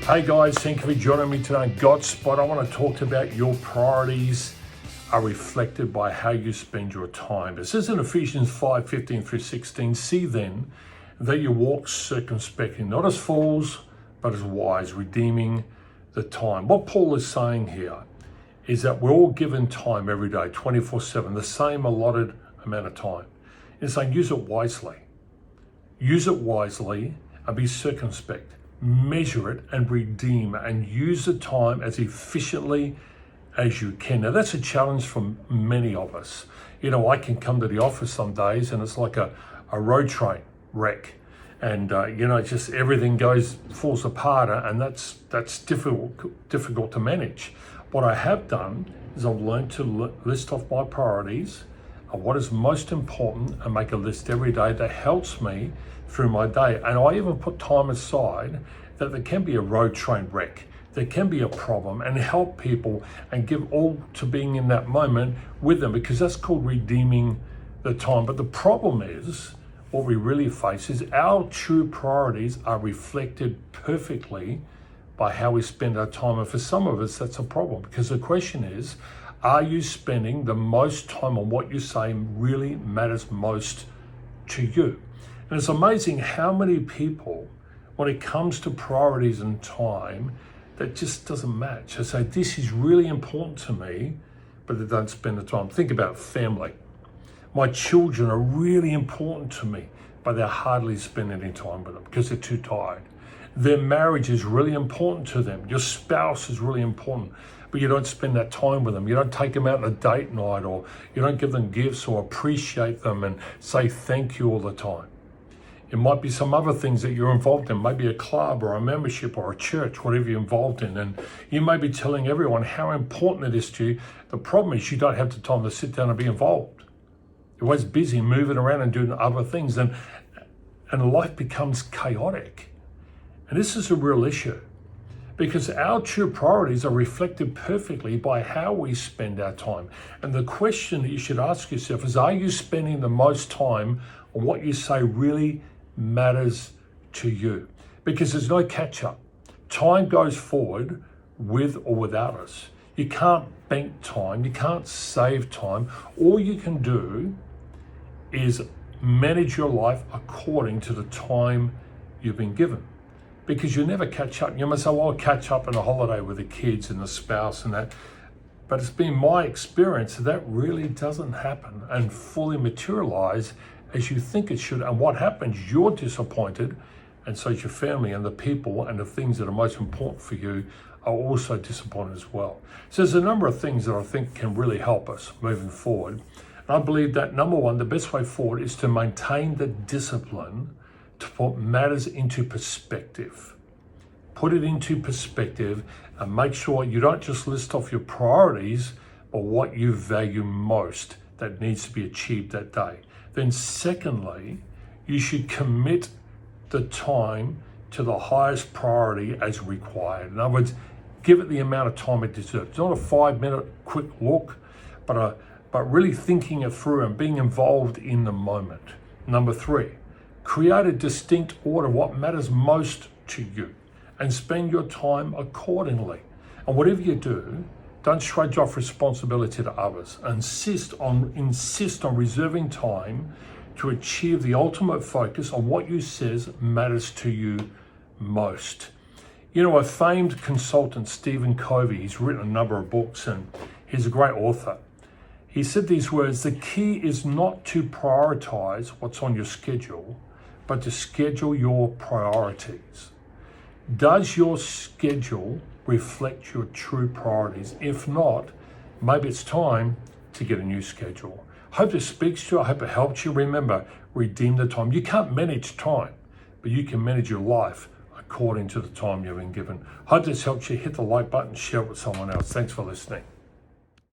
Hey guys, thank you for joining me today on Godspot. I want to talk about your priorities are reflected by how you spend your time. It says in Ephesians 5:15-16, see then that you walk circumspectly, not as fools, but as wise, redeeming the time. What Paul is saying here is that we're all given time every day, 24/7, the same allotted amount of time. He's saying use it wisely. Use it wisely and be circumspect. Measure it and redeem and use the time as efficiently as you can. Now that's a challenge for many of us. You know, I can come to the office some days and it's like a road train wreck, and just everything falls apart, and that's difficult to manage. What I have done is I've learned to list off my priorities and what is most important and make a list every day that helps me through my day. And I even put time aside that there can be a road train wreck, there can be a problem, and help people and give all to being in that moment with them, because that's called redeeming the time. But the problem is, what we really face is our true priorities are reflected perfectly by how we spend our time. And for some of us, that's a problem, because the question is, are you spending the most time on what you say really matters most to you? And it's amazing how many people, when it comes to priorities and time, that just doesn't match. They say, this is really important to me, but they don't spend the time. Think about family. My children are really important to me, but they hardly spend any time with them because they're too tired. Their marriage is really important to them. Your spouse is really important, but you don't spend that time with them. You don't take them out on a date night, or you don't give them gifts or appreciate them and say thank you all the time. It might be some other things that you're involved in, maybe a club or a membership or a church, whatever you're involved in. And you may be telling everyone how important it is to you. The problem is you don't have the time to sit down and be involved. You're always busy moving around and doing other things, and life becomes chaotic. And this is a real issue, because our true priorities are reflected perfectly by how we spend our time. And the question that you should ask yourself is, are you spending the most time on what you say really matters to you? Because there's no catch up. Time goes forward with or without us. You can't bank time, you can't save time. All you can do is manage your life according to the time you've been given, because you never catch up. You might say, well, I'll catch up on a holiday with the kids and the spouse and that. But it's been my experience that really doesn't happen and fully materialize as you think it should. And what happens, you're disappointed, and so is your family, and the people and the things that are most important for you are also disappointed as well. So there's a number of things that I think can really help us moving forward. And I believe that number one, the best way forward is to maintain the discipline to put matters into perspective. Put it into perspective and make sure you don't just list off your priorities, but what you value most that needs to be achieved that day. Then secondly, you should commit the time to the highest priority as required. In other words, give it the amount of time it deserves. It's not a 5-minute quick look, but really thinking it through and being involved in the moment. Number three, create a distinct order, what matters most to you, and spend your time accordingly. And whatever you do, don't shrug off responsibility to others. Insist on reserving time to achieve the ultimate focus on what you says matters to you most. You know, a famed consultant, Stephen Covey, he's written a number of books and he's a great author. He said these words: the key is not to prioritize what's on your schedule, but to schedule your priorities. Does your schedule reflect your true priorities? If not, maybe it's time to get a new schedule. Hope this speaks to you. I hope it helps you. Remember, redeem the time. You can't manage time, but you can manage your life according to the time you've been given. Hope this helps you. Hit the like button, share it with someone else. Thanks for listening.